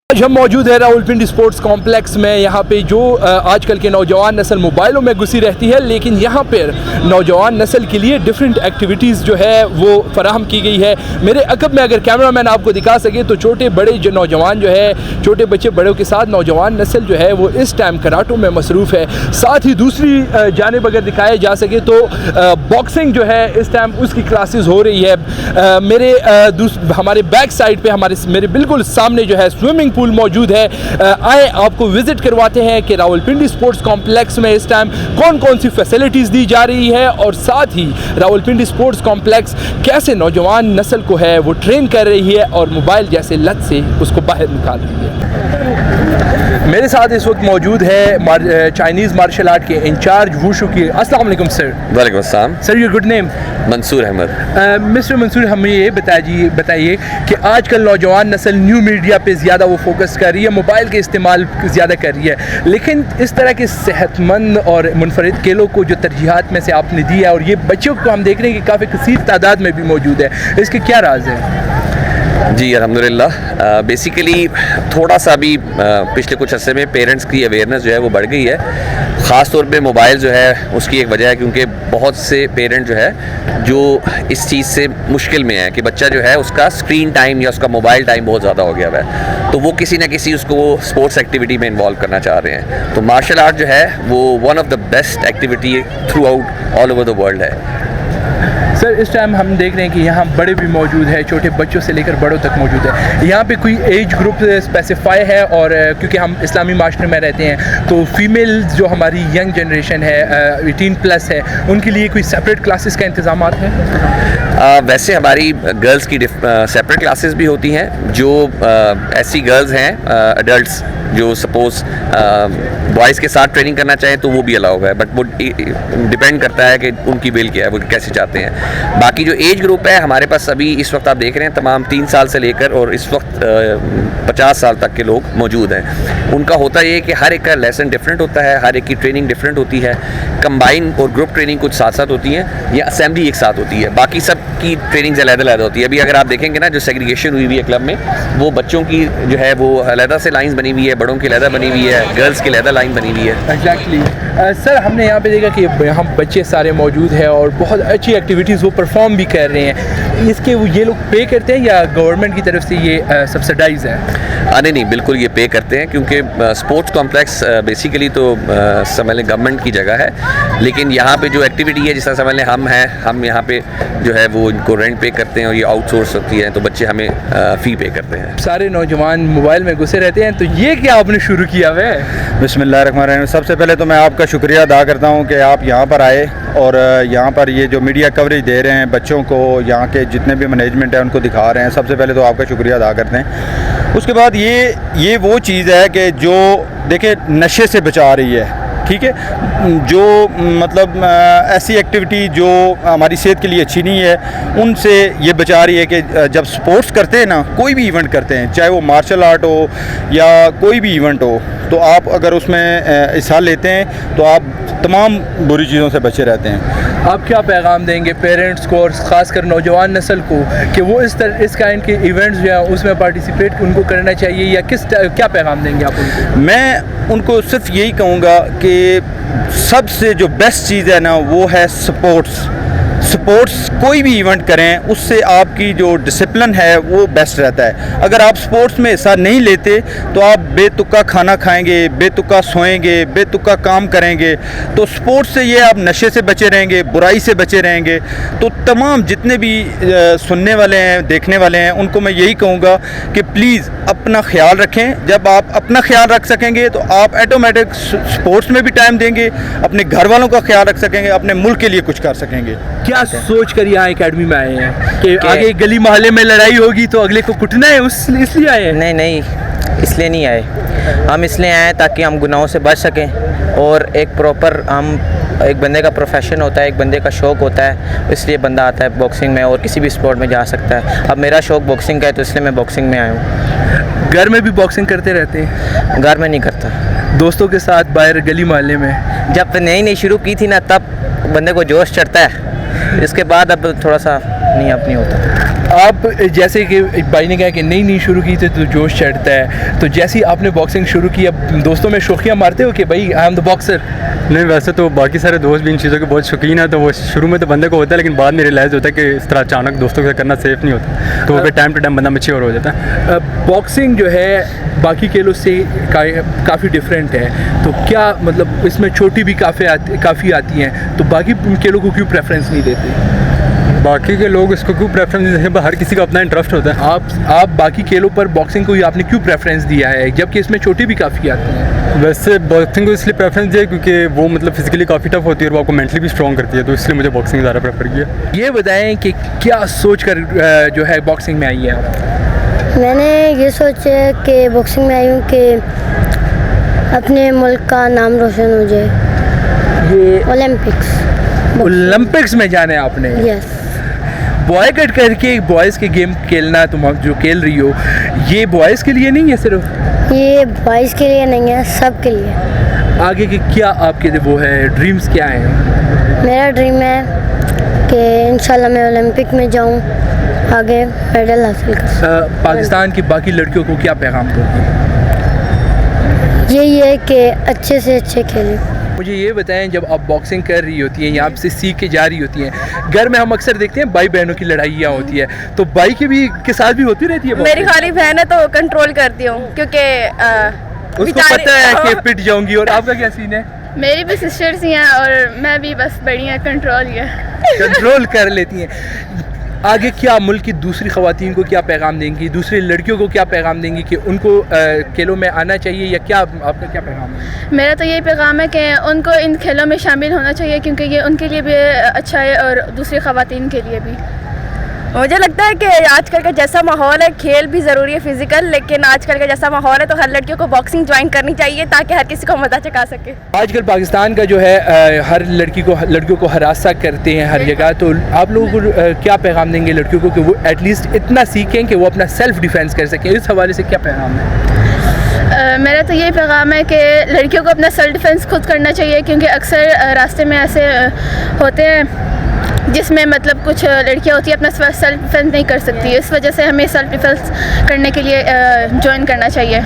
आज हम मौजूद है रावलपिंडी स्पोर्ट्स कॉम्प्लेक्स में। यहाँ पे जो आजकल के नौजवान नस्ल मोबाइलों में घुसी रहती है, लेकिन यहाँ पर नौजवान नस्ल के लिए डिफरेंट एक्टिविटीज़ जो है वो फराहम की गई है। मेरे अकब में अगर कैमरामैन आपको दिखा सके तो छोटे बड़े जो नौजवान जो है, छोटे बच्चे बड़ों के साथ नौजवान नस्ल जो है वो इस टाइम कराटों में मसरूफ़ है। साथ ही दूसरी जानिब अगर दिखाया जा सके तो बॉक्सिंग जो है इस टाइम उसकी क्लासेस हो रही है। हमारे बैक साइड पे मेरे बिल्कुल सामने जो है स्विमिंग पूल मौजूद है। आए आपको विजिट करवाते हैं कि रावलपिंडी स्पोर्ट्स कॉम्प्लेक्स में इस टाइम कौन कौन सी फैसिलिटीज़ दी जा रही है और साथ ही रावलपिंडी स्पोर्ट्स कॉम्प्लेक्स कैसे नौजवान नस्ल को है वो ट्रेन कर रही है और मोबाइल जैसे लत से उसको बाहर निकाल रही है। मेरे साथ इस वक्त मौजूद है चाइनीज़ मार्शल आर्ट के इंचार्ज वुशु की। अस्सलाम वालेकुम सर। वालेकुम अस्सलाम। Sir your good name? Mansoor Ahmed. Mister Mansoor, हमें ये बताइए कि आजकल नौजवान नस्ल न्यू मीडिया पे ज़्यादा वो फोकस कर रही है, मोबाइल के इस्तेमाल ज़्यादा कर रही है, लेकिन इस तरह के सेहतमंद और मुनफरिद खेलों को जो तरजीहात में से आपने दी है और ये बच्चों को हम देख रहे हैं कि काफ़ी कसीर तादाद में भी मौजूद है, इसके क्या राज है? जी अल्हम्दुलिल्लाह, बेसिकली थोड़ा सा भी पिछले कुछ अर्से में पेरेंट्स की अवेयरनेस जो है वो बढ़ गई है। ख़ास तौर पे मोबाइल जो है उसकी एक वजह है, क्योंकि बहुत से पेरेंट जो है जो इस चीज़ से मुश्किल में है कि बच्चा जो है उसका स्क्रीन टाइम या उसका मोबाइल टाइम बहुत ज़्यादा हो गया हुआ है, तो वो किसी ना किसी उसको स्पोर्ट्स एक्टिविटी में इन्वॉल्व करना चाह रहे हैं। तो मार्शल आर्ट जो है वो one of the best activity through out all over the world है। सर इस टाइम हम देख रहे हैं कि यहाँ बड़े भी मौजूद है, छोटे बच्चों से लेकर बड़ों तक मौजूद है। यहाँ पे कोई एज ग्रुप स्पेसिफाई है? और क्योंकि हम इस्लामी माशरे में रहते हैं तो फीमेल जो हमारी यंग जनरेशन है 18+ है, उनके लिए कोई सेपरेट क्लासेस का इंतजाम है? वैसे हमारी गर्ल्स की सेपरेट क्लासेस भी होती हैं। जो ऐसी गर्ल्स हैं एडल्ट्स जो सपोज़ बॉयज़ के साथ ट्रेनिंग करना चाहें तो वो भी अलाउ है, बट वो डिपेंड करता है कि उनकी विल क्या है, वो कैसे चाहते हैं। बाकी जो एज ग्रुप है हमारे पास अभी इस वक्त आप देख रहे हैं तमाम 3 साल से लेकर और इस वक्त 50 साल तक के लोग मौजूद हैं। उनका होता ये है कि हर एक का लेसन डिफरेंट होता है, हर एक की ट्रेनिंग डिफरेंट होती है। कंबाइन और ग्रुप ट्रेनिंग कुछ साथ साथ होती हैं या असेंबली एक साथ होती है, बाकी सब की ट्रेनिंग अलग-अलग होती है। अभी अगर आप देखेंगे ना जो सेग्रीगेशन हुई हुई है क्लब में, वो बच्चों की जो है वो अलग से लाइन्स बनी हुई है, बड़ों की अलग बनी हुई है, गर्ल्स की अलग लाइन बनी हुई है। एग्जैक्टली सर, हमने यहाँ पे देखा कि यहाँ बच्चे सारे मौजूद हैं और बहुत अच्छी एक्टिविटीज़ वो परफॉर्म भी कर रहे हैं। इसके वो ये लोग पे करते हैं या गवर्नमेंट की तरफ से ये सब्सिडाइज है? नहीं, बिल्कुल ये पे करते हैं, क्योंकि स्पोर्ट्स कॉम्प्लेक्स बेसिकली तो समझ लें गवर्नमेंट की जगह है, लेकिन यहाँ पे जो एक्टिविटी है जिस तरह समझ लें हम यहाँ पे जो है वो इनको रेंट पे करते हैं और ये आउटसोर्स होती है, तो बच्चे हमें फ़ी पे करते हैं। सारे नौजवान मोबाइल में घुसे रहते हैं, तो ये क्या आपने शुरू किया है? बिस्मिल्लाहिर्रहमानिर्रहीम। सबसे पहले तो मैं आपका शुक्रिया अदा करता हूँ कि आप यहाँ पर आए और यहाँ पर ये जो मीडिया कवरेज दे रहे हैं बच्चों को, यहाँ के जितने भी मैनेजमेंट है उनको दिखा रहे हैं। सबसे पहले तो आपका शुक्रिया अदा करते हैं। उसके बाद ये वो चीज़ है कि जो देखिए नशे से बचा रही है, ठीक है, जो मतलब ऐसी एक्टिविटी जो हमारी सेहत के लिए अच्छी नहीं है उनसे ये बचा रही है कि जब स्पोर्ट्स करते हैं ना, कोई भी इवेंट करते हैं, चाहे वो मार्शल आर्ट हो या कोई भी इवेंट हो, तो आप अगर उसमें हिस्सा लेते हैं तो आप तमाम बुरी चीज़ों से बचे रहते हैं। आप क्या पैगाम देंगे पेरेंट्स को और ख़ासकर नौजवान नस्ल को कि वो इस काइंड के इवेंट्स जो हैं उसमें पार्टिसिपेट उनको करना चाहिए, या क्या पैगाम देंगे आप उनको? मैं उनको सिर्फ यही कहूँगा कि सबसे जो बेस्ट चीज़ है ना वो है स्पोर्ट्स। कोई भी इवेंट करें उससे आपकी जो डिसिप्लिन है वो बेस्ट रहता है। अगर आप स्पोर्ट्स में हिस्सा नहीं लेते तो आप बेतुका खाना खाएंगे, बेतुका सोएंगे, बेतुका काम करेंगे। तो स्पोर्ट्स से ये आप नशे से बचे रहेंगे, बुराई से बचे रहेंगे। तो तमाम जितने भी सुनने वाले हैं, देखने वाले हैं, उनको मैं यही कहूँगा कि प्लीज़ अपना ख्याल रखें। जब आप अपना ख्याल रख सकेंगे तो आप ऑटोमेटिक स्पोर्ट्स में भी टाइम देंगे, अपने घर वालों का ख्याल रख सकेंगे, अपने मुल्क के लिए कुछ कर सकेंगे। क्या सोच कर यहाँ एकेडमी में आए हैं कि आगे गली मोहल्ले में लड़ाई होगी तो अगले को कुटना है, इसलिए आए हैं? नहीं, इसलिए नहीं आए। हम इसलिए आए ताकि हम गुनाहों से बच सकें और एक प्रॉपर एक बंदे का प्रोफेशन होता है, एक बंदे का शौक़ होता है, इसलिए बंदा आता है बॉक्सिंग में और किसी भी स्पोर्ट में जा सकता है। अब मेरा शौक़ बॉक्सिंग का है तो इसलिए मैं बॉक्सिंग में आया हूँ। घर में भी बॉक्सिंग करते रहते हैं? घर में नहीं करता, दोस्तों के साथ बाहर गली मोहल्ले में? जब नई शुरू की थी ना तब बंदे को जोश चढ़ता है, इसके बाद अब थोड़ा सा नहीं अपनी होता। आप जैसे कि भाई ने कहा कि नई शुरू की थी तो जोश चढ़ता है, तो जैसे ही आपने बॉक्सिंग शुरू की अब दोस्तों में शौकियाँ मारते हो कि भाई आई एम द बॉक्सर? नहीं, वैसे तो बाकी सारे दोस्त भी इन चीज़ों के बहुत शौकीन है, तो वो शुरू में तो बंदे को होता है, लेकिन बाद में रियलाइज़ होता है कि इस तरह अचानक दोस्तों के साथ करना सेफ़ नहीं होता, तो फिर टाइम टू टाइम बंदा मैच्योर हो जाता है। बॉक्सिंग जो है बाकी खेलों से काफ़ी डिफरेंट है, तो क्या मतलब इसमें चोटी भी काफ़ी आती हैं, तो बाकी खेलों को क्यों प्रेफरेंस नहीं देते? बाकी के लोग इसको क्यों प्रेफरेंस देते हैं? हर किसी का अपना इंटरेस्ट होता है। आप बाकी खेलों पर बॉक्सिंग को ही आपने क्यों प्रेफरेंस दिया है, जबकि इसमें चोटी भी काफ़ी आती हैं? वैसे बॉक्सिंग को इसलिए प्रेफरेंस दिया क्योंकि वो मतलब फिजिकली काफ़ी टफ होती है और वो आपको मेंटली भी स्ट्रॉन्ग करती है, तो इसलिए मुझे बॉक्सिंग ज़्यादा प्रेफर किया। ये बताएं कि क्या सोच कर जो है बॉक्सिंग में आई है आप? मैंने ये सोचा कि बॉक्सिंग में आई हूँ कि अपने मुल्क का नाम रोशन हो जाए। ये ओलंपिक्स में जाना है आपने? यस। बॉय कट करके बॉयज़ के गेम खेलना तुम जो खेल रही हो, ये बॉयज़ के लिए नहीं है सिर्फ? ये बॉयज़ के लिए नहीं है, सब के लिए। आगे के क्या आपके वो है ड्रीम्स क्या हैं? मेरा ड्रीम है कि इंशाल्लाह मैं ओलंपिक में जाऊँ, आगे मेडल हासिल कर। पाकिस्तान की बाकी लड़कियों को क्या पैगाम दोगे? यही है कि अच्छे से अच्छे खेलें। मुझे ये बताएं, जब आप बॉक्सिंग कर रही होती हैं, यहाँ से सीख के जा रही होती हैं, घर में हम अक्सर देखते हैं भाई बहनों की लड़ाइयाँ होती है, तो भाई के साथ भी होती रहती है? मेरी खाली बहन है तो कंट्रोल करती हूँ, क्योंकि उसको पता है कि पिट जाऊंगी। और आपका क्या सीन है? मेरी भी सिस्टर्स ही हैं और मैं भी बस बढ़िया कंट्रोल ही है। कंट्रोल कर लेती हैं। आगे क्या मुल्क की दूसरी ख़वातीन को क्या पैगाम देंगी, दूसरी लड़कियों को क्या पैगाम देंगी कि उनको खेलों में आना चाहिए, या क्या आपका क्या पैगाम है? मेरा तो यही पैगाम है कि उनको इन खेलों में शामिल होना चाहिए, क्योंकि ये उनके लिए भी अच्छा है और दूसरी ख़वातीन के लिए भी। मुझे लगता है कि आजकल का जैसा माहौल है, खेल भी ज़रूरी है फिज़िकल, लेकिन आजकल का जैसा माहौल है तो हर लड़कियों को बॉक्सिंग ज्वाइन करनी चाहिए ताकि हर किसी को मज़ा चखा सके। आजकल पाकिस्तान का जो है हर लड़कियों को हरासा करते हैं हर जगह, तो आप लोगों को क्या पैगाम देंगे लड़कियों को कि वो एटलीस्ट इतना सीखें कि वो अपना सेल्फ़ डिफेंस कर सकें? इस हवाले से क्या पैगाम है? मेरा तो यही पैगाम है कि लड़कियों को अपना सेल्फ डिफेंस खुद करना चाहिए, क्योंकि अक्सर रास्ते में ऐसे होते हैं जिसमें मतलब कुछ लड़कियां होती हैं अपना सेल्फ डिफेंस नहीं कर सकती, इस वजह से हमें सेल्फ डिफेंस करने के लिए ज्वाइन करना चाहिए।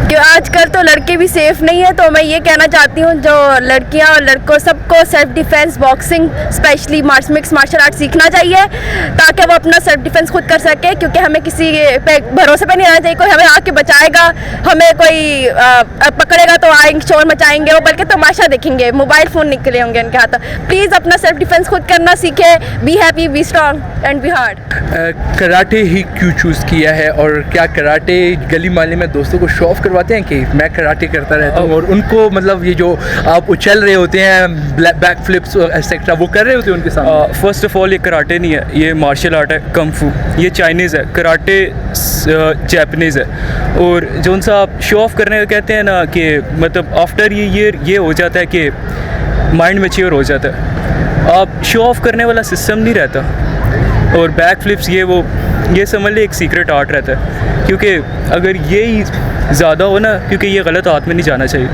कि आजकल तो लड़के भी सेफ़ नहीं है, तो मैं ये कहना चाहती हूँ जो लड़कियाँ और लड़कों सबको self defence boxing specially mix martial art सीखना चाहिए ताकि वो अपना सेल्फ डिफेंस खुद कर सके, क्योंकि हमें किसी पे भरोसे पे नहीं आना चाहिए कोई हमें आके बचाएगा, हमें कोई पकड़ेगा तो आएंगे शोर मचाएंगे, वो बल्कि तमाशा देखेंगे, मोबाइल फ़ोन निकले होंगे उनके हाथ। प्लीज़ अपना सेल्फ डिफेंस खुद करना सीखे, be happy, be strong and be hard. Karate ही क्यों चूज़ किया है, और क्या कराटे गली मोहल्ले में दोस्तों को शो ऑफ करवाते हैं कि मैं कराटे करता रहता हूँ, और उनको मतलब ये जो आप उछल रहे होते हैं बैक फ्लिप्स एक्सेट्रा वो कर रहे होते हैं उनके सामने? फर्स्ट ऑफ ऑल ये कराटे नहीं है, ये मार्शल आर्ट है, कung fu। ये चाइनीज़ है, कराटे जापानीज़ है। और जो उनसा आप शो ऑफ करने का कहते हैं ना कि मतलब आफ्टर ये हो जाता है कि माइंड मैच्योर हो जाता है, आप शो ऑफ करने वाला सिस्टम नहीं रहता। और बैक फ्लिप्स ये समझ ले एक सीक्रेट आर्ट रहता है, क्योंकि अगर यही ज़्यादा हो ना, क्योंकि ये गलत हाथ में नहीं जाना चाहिए।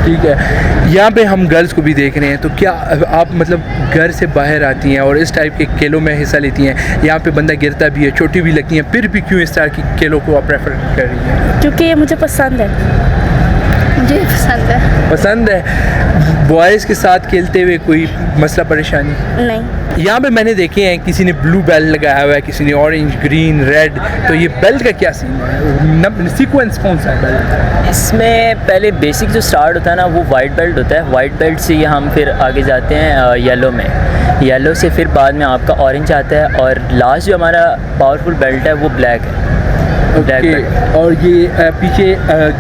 ठीक है, यहाँ पे हम गर्ल्स को भी देख रहे हैं, तो क्या आप मतलब घर से बाहर आती हैं और इस टाइप के खेलों में हिस्सा लेती हैं? यहाँ पे बंदा गिरता भी है, चोटी भी लगती है, फिर भी क्यों इस तरह की खेलों को आप प्रेफर कर रही हैं? क्योंकि ये मुझे पसंद है। मुझे पसंद है। बॉयज़ के साथ खेलते हुए कोई मसला परेशानी? नहीं। यहाँ पे मैंने देखे हैं किसी ने ब्लू बेल्ट लगाया हुआ है, किसी ने ऑरेंज, ग्रीन, रेड, तो ये बेल्ट का क्या सीन है, सीक्वेंस कौन सा है बेल्ट? इसमें पहले बेसिक जो स्टार्ट होता है ना वो वाइट बेल्ट होता है, वाइट बेल्ट से हम फिर आगे जाते हैं येलो में, येलो से फिर बाद में आपका ऑरेंज आता है, और लास्ट जो हमारा पावरफुल बेल्ट है वो ब्लैक है। और ये पीछे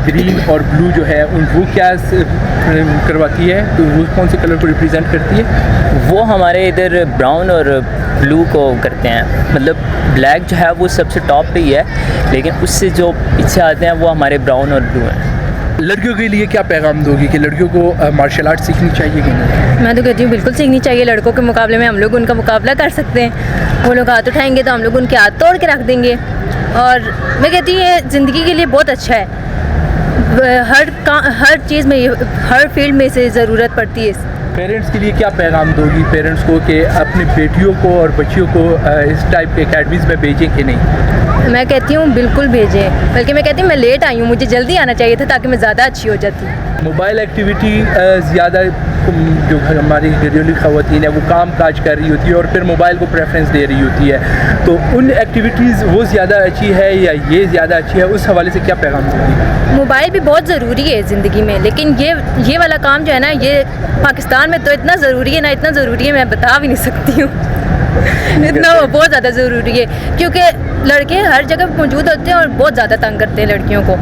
ग्रीन और ब्लू जो है वो क्या करवाती है, तो वो कौन से कलर को रिप्रेजेंट करती है? वो हमारे इधर ब्राउन और ब्लू को करते हैं, मतलब ब्लैक जो है वो सबसे टॉप पे ही है, लेकिन उससे जो पीछे आते हैं वो हमारे ब्राउन और ब्लू हैं। लड़कियों के लिए क्या पैगाम दोगी कि लड़कियों को मार्शल आर्ट सीखनी चाहिए कि नहीं? मैं तो कहती हूँ बिल्कुल सीखनी चाहिए। लड़कों के मुकाबले में हम लोग उनका मुकाबला कर सकते हैं, वो लोग हाथ उठाएंगे तो हम लोग उनके हाथ तोड़ के रख देंगे, और मैं कहती हूँ ये ज़िंदगी के लिए बहुत अच्छा है। हर चीज़ में हर फील्ड में से ज़रूरत पड़ती है। पेरेंट्स के लिए क्या पैगाम दोगी पेरेंट्स को कि अपनी बेटियों को और बच्चियों को इस टाइप के अकेडमीज़ में भेजें कि नहीं? मैं कहती हूँ बिल्कुल भेजें, बल्कि मैं कहती हूँ मैं लेट आई हूँ, मुझे जल्दी आना चाहिए था ताकि मैं ज़्यादा अच्छी हो जाती। मोबाइल एक्टिविटी ज़्यादा जो हमारी घरेलू ख़वातीन है वो काम काज कर रही होती है और फिर मोबाइल को प्रेफरेंस दे रही होती है, तो उन एक्टिविटीज़ वो ज़्यादा अच्छी है या ये ज़्यादा अच्छी है, उस हवाले से क्या पैगाम दोगी? मोबाइल भी बहुत ज़रूरी है ज़िंदगी में, लेकिन ये वाला काम जो है ना, ये पाकिस्तान में तो इतना ज़रूरी है ना, इतना ज़रूरी है मैं बता भी नहीं सकती हूँ इतना बहुत ज़्यादा ज़रूरी है, क्योंकि लड़के हर जगह मौजूद होते हैं और बहुत ज़्यादा तंग करते हैं लड़कियों को।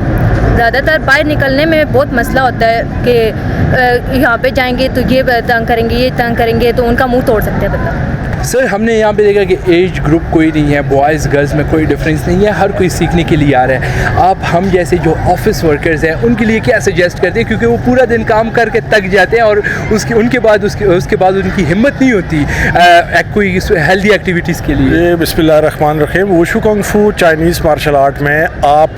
ज़्यादातर बाहर निकलने में बहुत मसला होता है कि यहाँ पे जाएंगे तो ये तंग करेंगे, ये तंग करेंगे, तो उनका मुंह तोड़ सकते हैं बंदा। सर हमने यहाँ पे देखा कि एज ग्रुप कोई नहीं है, बॉयज़ गर्ल्स में कोई डिफरेंस नहीं है, हर कोई सीखने के लिए आ रहा है। आप हम जैसे जो ऑफिस वर्कर्स हैं उनके लिए क्या सजेस्ट करते हैं, क्योंकि वो पूरा दिन काम करके थक जाते हैं और उसके बाद उनकी हिम्मत नहीं होती कोई हेल्दी एक्टिविटीज़ के लिए? बिस्मिल्लाहिर्रहमानिर्रहीम। वुशु कुंग फू चाइनीज़ मार्शल आर्ट में आप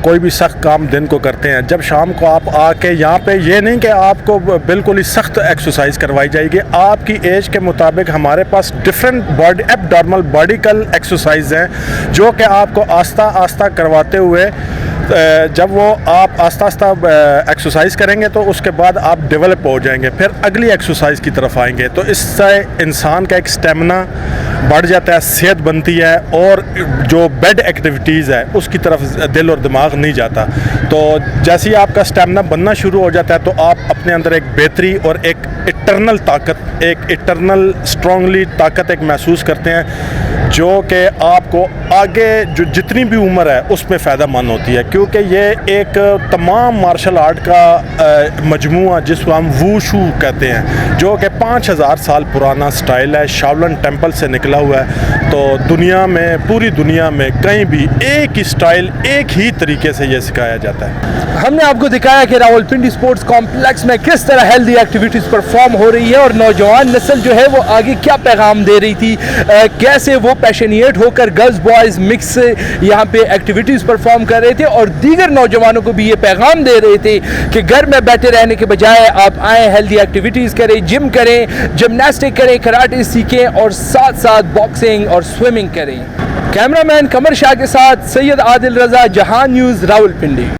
कोई भी सख्त काम दिन को करते हैं, जब शाम को आप आके यहाँ पे ये नहीं कि आपको बिल्कुल ही सख्त एक्सरसाइज करवाई जाएगी, आपकी एज के मुताबिक हमारे पास डिफरेंट बॉडी एब्डॉर्मल बॉडिकल एक्सरसाइज हैं जो कि आपको आस्ता आस्ता करवाते हुए जब वो आप आस्ता आस्ता एक्सरसाइज करेंगे तो उसके बाद आप डेवलप हो जाएंगे, फिर अगली एक्सरसाइज की तरफ आएंगे, तो इससे इंसान का एक स्टेमिना बढ़ जाता है, सेहत बनती है और जो बेड एक्टिविटीज़ है उसकी तरफ दिल और दिमाग नहीं जाता। तो जैसे ही आपका स्टेमिना बनना शुरू हो जाता है तो आप अपने अंदर एक बेहतरी और एक इटरनल ताकत, एक इटरनल स्ट्रांगली ताकत एक महसूस करते हैं जो कि आपको आगे जो जितनी भी उम्र है उसमें फ़ायदेमंद होती है, क्योंकि ये एक तमाम मार्शल आर्ट का मजमूआ जिसको हम वूशू कहते हैं, जो कि 5000 साल पुराना स्टाइल है, शाओलिन टेम्पल से निकला हुआ है। तो दुनिया में, पूरी दुनिया में कहीं भी एक ही स्टाइल, एक ही तरीके से ये सिखाया जाता है। हमने आपको दिखाया कि रावलपिंडी स्पोर्ट्स कॉम्प्लेक्स में किस तरह हेल्दी एक्टिविटीज़ परफॉर्म हो रही है और नौजवान नस्ल जो है वो आगे क्या पैगाम दे रही थी, कैसे वो पैशनेट होकर गर्ल्स बॉयज़ मिक्स यहाँ पे एक्टिविटीज़ परफॉर्म कर रहे थे और दीगर नौजवानों को भी ये पैगाम दे रहे थे कि घर में बैठे रहने के बजाय आप आएँ, हेल्दी एक्टिविटीज़ करें, जिम करें, जिमनास्टिक करें, कराटे सीखें और साथ साथ बॉक्सिंग और स्विमिंग करें। कैमरामैन कमर शाह के साथ सैयद आदिल रज़ा, जहान न्यूज़, रावलपिंडी।